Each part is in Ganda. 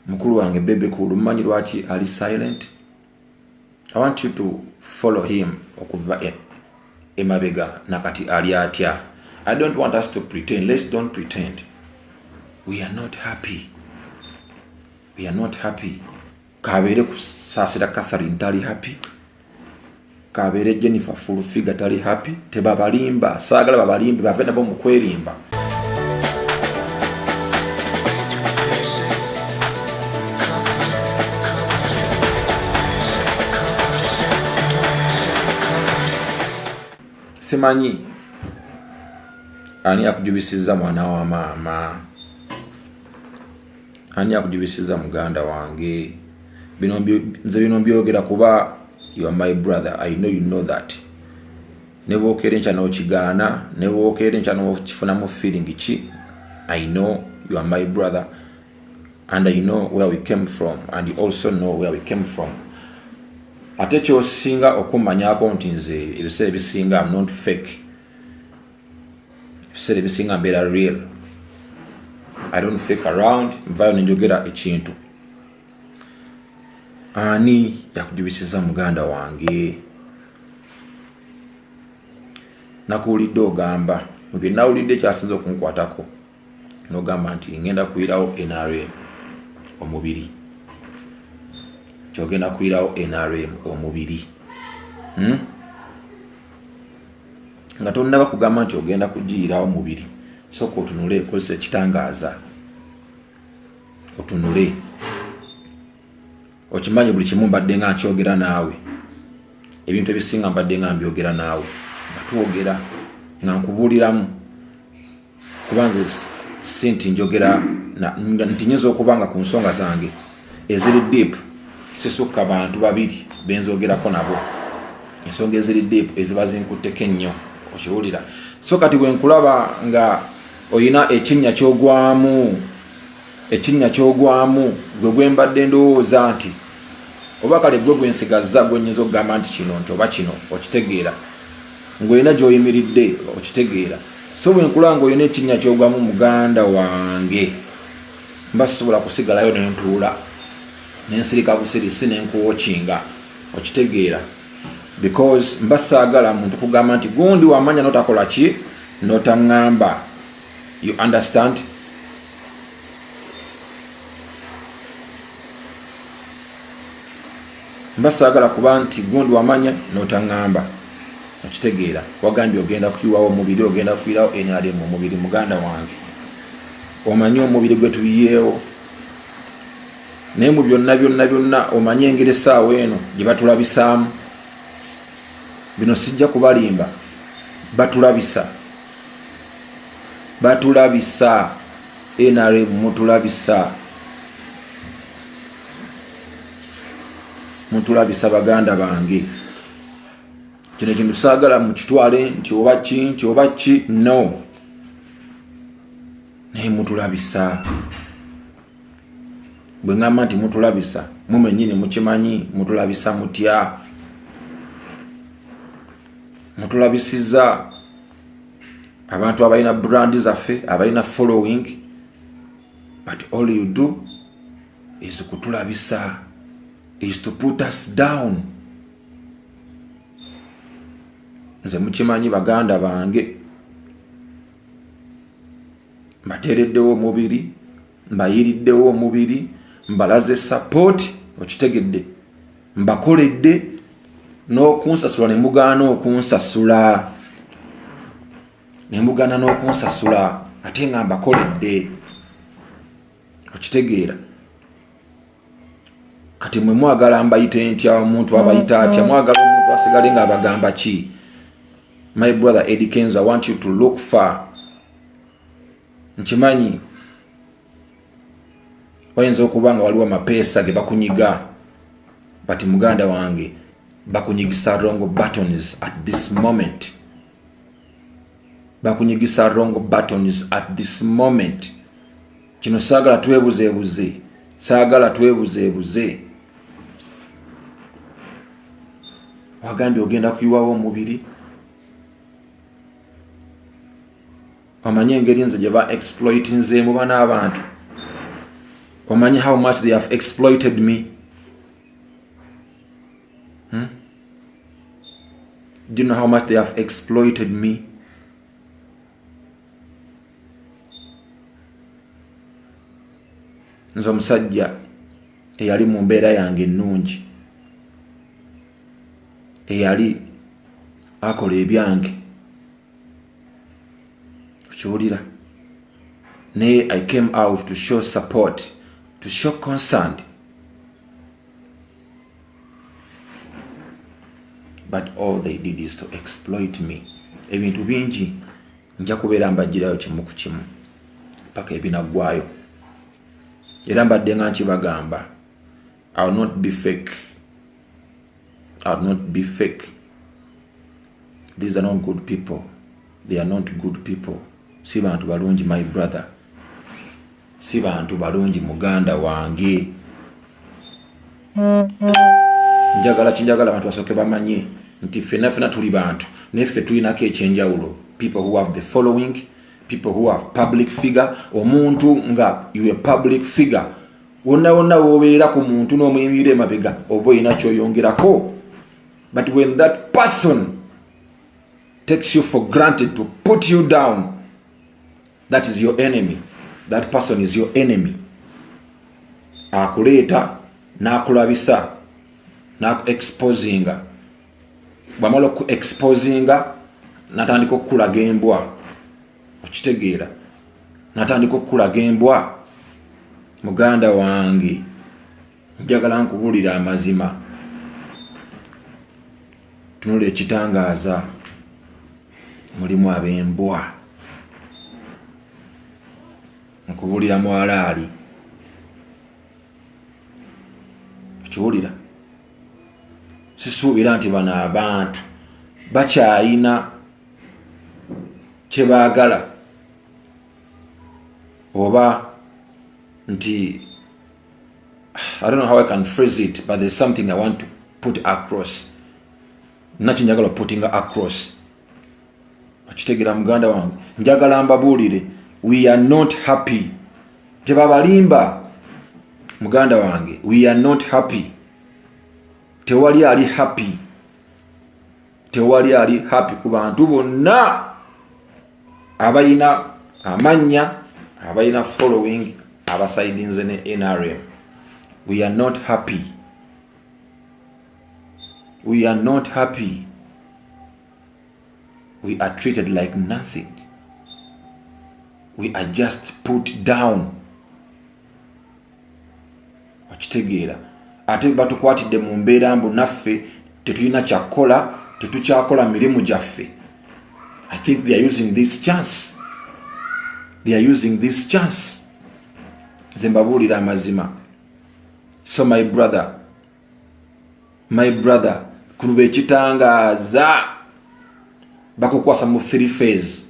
mukulu wange Bebe Cool mmanyi lwaki ali silent. I want you to follow him okuva emabega nakati ali atya. I don't want us to pretend. Let's don't pretend. We are not happy. We are not happy. Kabere kusasira Catherine tali happy. Kabere Jennifer full figure tali happy. Teba balimba, sagala babalimba, bavena bo mukwerimba. Simanyi ani akujubisiza mwana wa mama, ani akujubisiza muganda wange. Bino byogera kuba you are my brother. I know you know that. Never okere ncha no chigana, never okere ncha no chifuna mo feeling chi. I know you are my brother and I know where we came from and you also know where we came from. Atecho singa okumanya account nze ebisere bisinga I'm not fake. Ebisere bisinga mbera real. I don't fake around. Mvayo ninjogera ekintu. Ani yakujubisiza muganda wange. Nakuulidde ogamba mubye nawulidde kyasinze okunkwatako n'ogamba nti ngenda kuyirawo NRM omubiri. Kyogenda kuyirawo NRM omubiri. Nga tonnaba kugamba nti ogenda kugiyirawo omubiri. Sooka otunule kozesa ekitangaaza. Otunule. Okimanyi buli kimu mbadde nga nkyogera naawe. Ebintu ebisinga mbadde nga mbyogera naawe. Nga twogera nga nkubuuliramu. Kubanze sinti njogera nti nyinza okubanga ku nsonga zange eziri deep. Sisukka abantu babiri benzogerako nabo. Ensonga eziri deep eziba zinkutteko ennyo. Okiwulira. So kati bwe nkulaba nga oyina ekinnya ky'ogwamu gwe gwembadde ndowooza nti oba kale gwe gwensigazza gwenyiza okugamba nti kino nti oba kino okitegeera ng'olina gy'oyimiridde okitegeera. So bwe nkulaba nga oyina ekinnya ky'ogwamu muganda wange mba sisobola kusigalayo n'entuula n'ensirika busirisi n'enkuwokinga okitegeera because mba saagala muntu kugamba nti gundi wamanya notakola ki notaŋŋamba. You understand? Mba saagala kuba nti gundi wamanya notaŋŋamba okitegeera. Wagambye ogenda kuyiwawo omubiri, ogenda kuyirawo NRM omubiri muganda wange. Omanyi omubiri gwe tuyiyeewo. Naye mu byonna omanyi engeri essaawa eno gye batulabisaamu. Bino sijja kubalimba. Batulabisa. NRM mutulabisa baganda bange. Kino ekintu saagala mukitwale nti oba ki no. Naye mutulabisa. Bwe ngamba nti mutulabisa mumenyini mukimanyi mutulabisa mutya. Mutulabisiza abantu abalina brand zaffe abalina following but all you do is kutulabisa, is to put us down. Nze mukimanyi baganda bange mbateereddewo omubiri, mbayiriddewo omubiri, mbalaze support okitegedde, mbakoledde n'okunsasula ne mugaana okunsasula. Ate nga mbakoledde okitegeera. Kati mwe mwagala mbayite ntya omuntu abayita atya, mwagala omuntu asigale nga abagamba ki? My brother Eddie Kenzo, I want you to look far. Nkimanyi oyinza okuba nga waliwo amapeesa ge bakunyiga, but muganda wange bakunyigisa wrong buttons at this moment. Kino saagala twebuzeebuze. Wagambye ogenda kuyiwawo omubiri. Omanyi engeri nze gye ba exploitinzeemu bana abantu. Omanyi how much they have exploited me? Do you know how much they have exploited me? Nze omusajja eyali mu mbeera yange ennungi, eyali akola ebyange, okiwulira, naye I came out to show support, to show concern, but all they did is to exploit me. Ebintu bingi nja kubeera mbagirayo kimu ku kimu paka ebinaggwayo, era mbadde nga nkibagamba, I will not be fake. I will not be fake. These are not good people. They are not good people. Si bantu balungi, my brother. Si bantu balungi, muganda wange. Njagala abantu basoke bamanye nti fena tuli bantu, neffe tulinako ekyenjawulo. People who have the following, people who have public figure. Omuntu nga you a public figure, wonna wobeera ku muntu n'omuyimira emabega oba olina kyoyongerako. But when that person takes you for granted to put you down, that is your enemy. That person is your enemy. Akuleeta n'akulabisa n'exposinga, bwamala ku exposinga natandika okukulaga embwa, okitegeera, natandika okukulaga embwa. Muganda wange, njagala nkubulira amazima, tunula ekitangaaza, mulimu ab'embwa, nkubulira mwalaali, okiwulira. Sisuubira nti bano abantu bakyayina kye baagala, oba nti, I don't know how I can phrase it, but there's something I want to put across. Naki njagala putting across. Okitegera muganda wange, njagala mbabuulire, we are not happy. Tebabalimba muganda wange, we are not happy. Tewali ali happy. Tewali ali happy ku bantu bonna abayina amanya, abayina following, abasidinze ne NRM. We are not happy. We are not happy. We are treated like nothing. We are just put down. Okitegeera. Ate batukwatidde mu mbeera mbu naffe tetulina kyakola, tetukyakola mirimu gyaffe. I think they are using this chance. They are using this chance. Zembabuulira amazima. So my brother, kulube ekitangaaza bakukwasa mu 3 phase.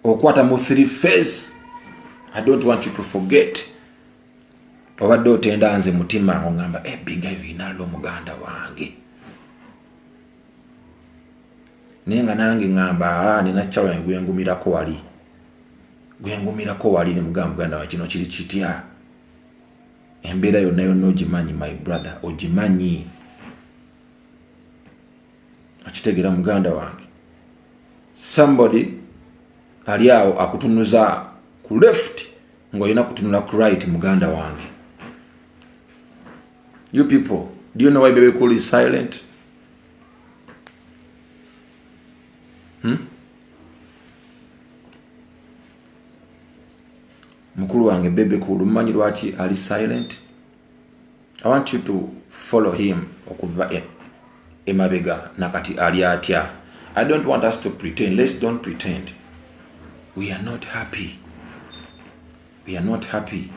Okwata mu 3 phase. I don't want you to forget. Obadde otenda nze mutima ongamba bigayo inalo muganda wange. Nenga nange ngamba nina kyalo gwengumirako wali. Gwengumirako wali ne muganda wa kino kiri kitya. Embeera yonna yonna ogimanyi my brother, ogimanyi. Okitegera muganda wange. Somebody ali awo akutunuza ku left ng'olina kutunula ku right muganda wange. You people, do you know why Baby Cool is silent? Mukulu wange Baby Cool, mumanyi lwaki ali silent? I want you to follow him okuva emabega nakati ali atya. I don't want us to pretend. Let's don't pretend. We are not happy. We are not happy.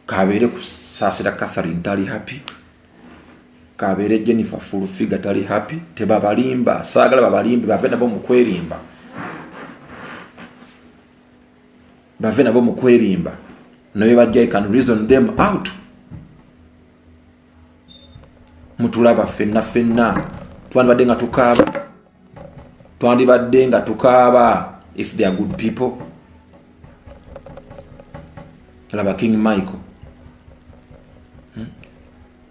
Kabere kusasira Catherine tali happy. Kabere Jennifer full figure tali happy. Tebabalimba, sagala babalimba, bavena bo mukwerimba. Bavena bo mukwerimba. No bajja can reason them out. Mutulaba fenna. Twandibadde nga tukaba. Twandibadde nga tukaba if they are good people. laba King Michael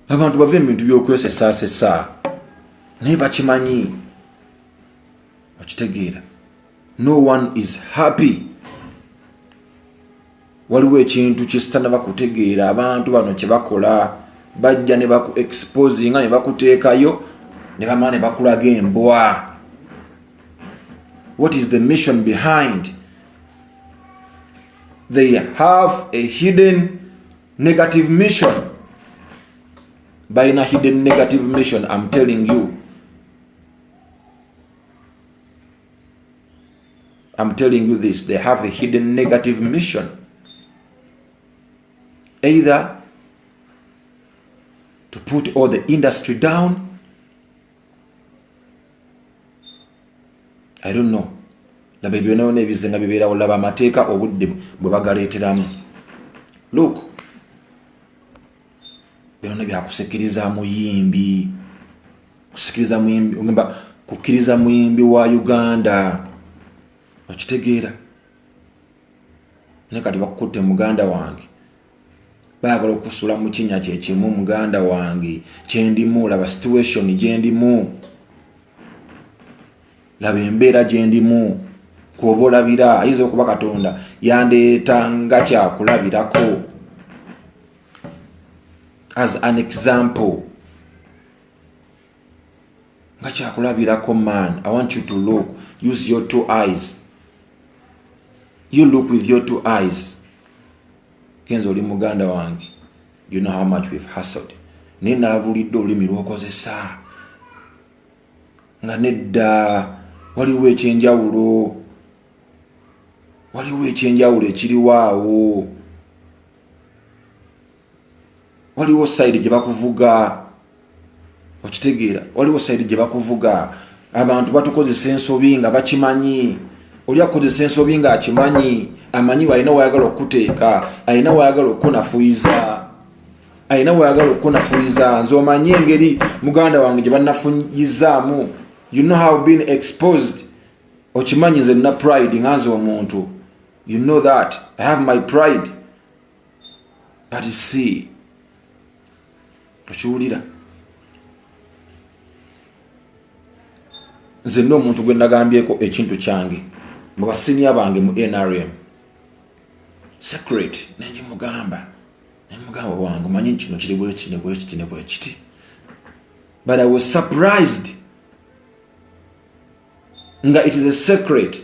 abantu bave mu bintu by'okwesesa naye bakimanyi okitegeera no one is happy waliwo ekintu kisitana bakutegeera abantu bano kye bakola bajja ne baku exposing ne bakuteekayo ne bamala ne bakulaga embwa. What is the mission behind? They have a hidden negative mission. By a hidden negative mission, I'm telling you. I'm telling you this. They have a hidden negative mission. Either to put all the industry down. I don't know. La baby no nebizenga bibera olaba amateeka obudde bwe bagaleeteramu. Look. Byonna byakusikiriza muyimbi. Kusikiriza muyimbi, ngamba kukiriza muyimbi wa Uganda. Okitegeera. Ne kati bakutte muganda wange. Bayagala okusula mu kinnya kye kimu muganda wange. Kyendimu laba situation gyendimu. Laba embeera gyendimu. Kuobolabira ayinza okuba Katonda yandeeta nga kyakulabirako. As an example. Nga kyakulabirako man. I want you to look. Use your two eyes. You look with your two eyes. Kenzo oli muganda wange. You know how much we've hustled. Naye nalabulidde olulimi lw'okozesa. Nga nedda waliwo ekyenjawulo. Waliwo ekyenjawulo ekiriwaawo. Waliwo side gye bakuvuga. Okitegeera. Waliwo side gye bakuvuga. Abantu batukozesa ensobi nga bakimanyi. Oli akozesa ensobi nga akimanyi. Amanyi alina wayagala okuteeka. Alina wayagala okunafuyiza. Alina wayagala okunafuyiza. Nze omanyi engeri muganda wange gye bannafuyizaamu. You know how being exposed. Okimanyi nze nina pride nganze omuntu. You know that. I have my pride. But you see. Okiwulira. Nze nno omuntu gwe nagambyeko ekintu kyange. Mu basiniya bange mu NRM. Secret. Nenji mugamba. Nemugamba wange manyi kino kiri bwe kiti. But I was surprised. Nga it is a secret.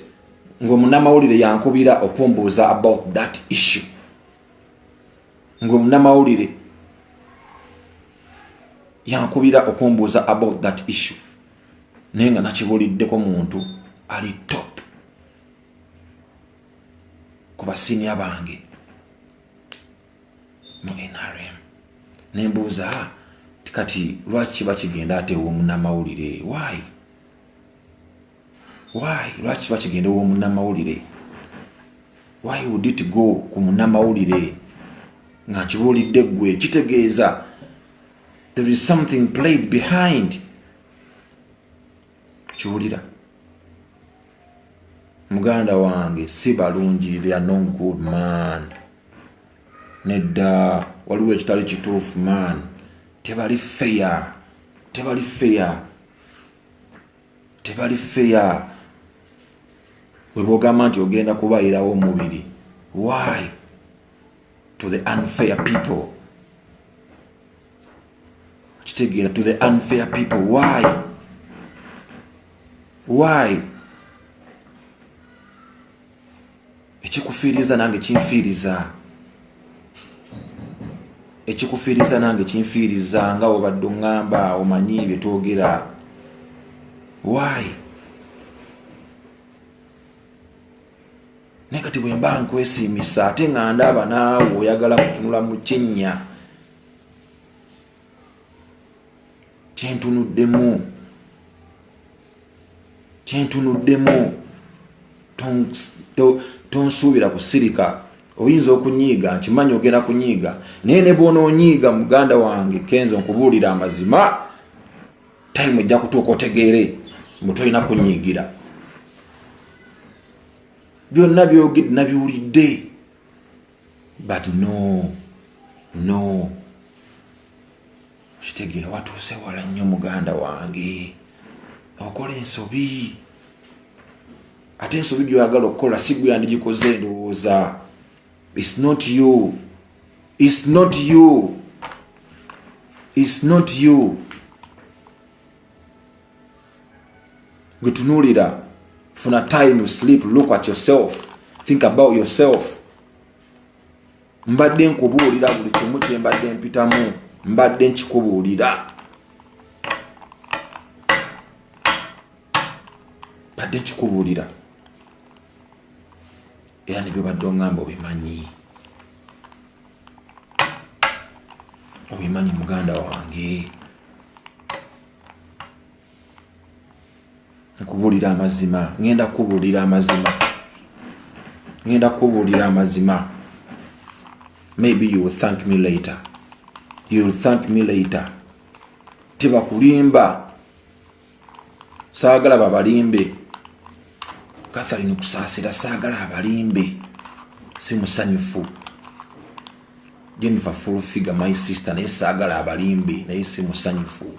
Ngo munamawulire yankubira okumbuuza about that issue. Ngo munamawulire yankubira okumbuuza about that issue. Nenga nakibuliddeko muntu ali top ku basiniya bange mu NRM. Nembuuza kati lwaki bakigenda ate omunamawulire? Why? Lwaki bakigenda omunamawulire? Why would it go ku munamawulire? Nga kibulidde gwe kitegeeza there is something played behind. Kiwulira. Muganda wange si balungi, they are no good man. Nedda waliwo ekitali kituufu man. Tebali fair. We bogamba nti ogenda kubayirawo omubiri. Why? To the unfair people. Kitegeera, to the unfair people. Why? Ekikufiiriza nange kinfiiriza. Nga obadde ngamba omanyi bye twogera. Why? Nekati bwe mba nkwesiimisa ate nga ndaba naawe oyagala kutunula mu kinnya. Kyentunuddemu. Tonsuubira kusirika. Oyinza okunyiiga, nkimanyi ogenda kunyiiga. Naye ne bw'onoonyiiga muganda wange Kenzo nkubuulira amazima. Time ejja kutuuka otegeere mbu tolina kunyiigira. Byonna byogedde nabiwulidde. but no kitegeera watuuse wala nnyo muganda wange okola ensobi ate ensobi gyoyagala okukola si gwe yandigikoze ndowooza. It's not you. Gwetunuulira, funa time to sleep, look at yourself, think about yourself. Mbadde nkubuulira buli kimu kye mbadde mpitamu, mbadde nkikubuulira. Mbadde nkikubuulira. Era nibyo badde oŋŋamba obimanyi. Obimanyi muganda wange. Nkubuulira amazima, ngenda kubuulira amazima. Maybe you will thank me later. Tebakulimba. Saagala babalimbe. Catherine kusaasira saagala abalimbe. Si musanyufu. Jennifer full figure my sister naye saagala abalimbe naye si musanyufu.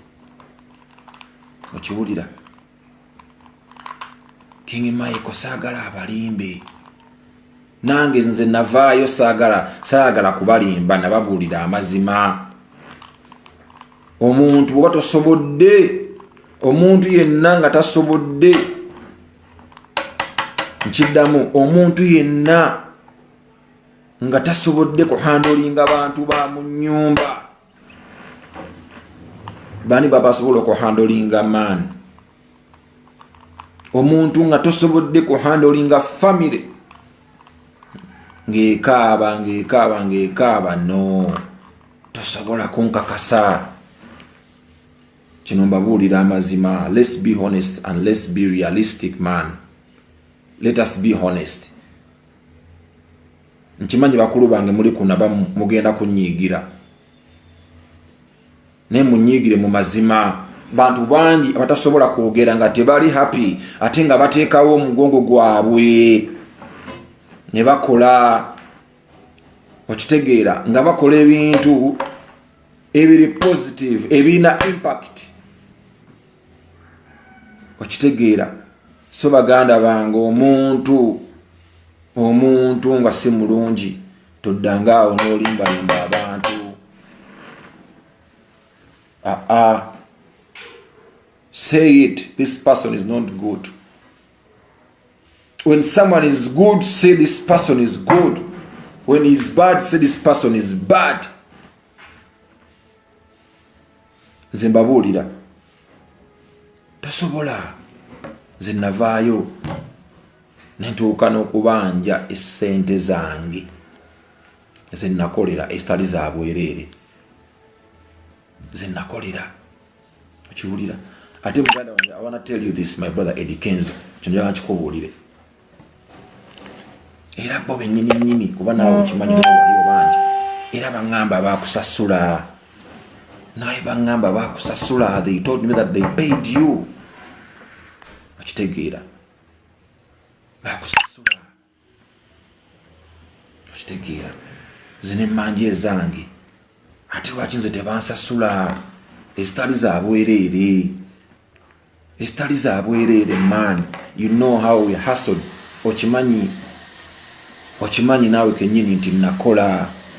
Okiwulira? King Michael saagala abalimbe. Nange nze navaayo saagala kubalimba nababuulira amazima. Omuntu bw'oba tosobodde, omuntu yenna nga tasobodde, nkiddamu omuntu yenna nga tasobodde kuhandolinga bantu ba mu nnyumba. Bani babasobola okuhandolinga man? Omuntu nga tosobodde kuhandolinga family. Ng'ekaaba no tosobola kunkakasa. Kino mbabuulira amazima. Let's be honest and let's be realistic, man. Let us be honest. Nkimanyi bakulu bange muli kunaba mugenda kunyiigira. Ne munyiigire mu mazima. Bantu bangi abatasobola kwogera nga tebali happy ate nga bateekawo omugongo gwabwe ne bakola. Okitegeera nga bakola ebintu ebiri positive ebina impact. Okitegeera. So baganda bange omuntu nga si mulungi toddangaawo n'olimbalimba abantu. Say it, this person is not good. When someone is good, say this person is good. When he's bad, say this person is bad. Nze mbabuulira tosobola. Nze navaayo nentuuka n'okubanja essente zange ze nakolera ezitali za bwereere. Ze nakolera. Okiwulira? Ate muganda wange, I want to tell you this, my brother Eddie Kenzo. Kino njagala nkikubuulire. Era bo bennyini kuba naawe okimanyi waliwo bangi. Era baŋŋamba baakusasula. Naye baŋŋamba baakusasula. They told me that they paid you. Okitegeera. Baakusasula. Okitegeera. Ze n'emmanja ezange. Ate lwaki nze tebansasula? Ezitali za bwereere. Ezitali za bwereere, man. You know how we hustled. Okimanyi naawe kennyini nti nakola.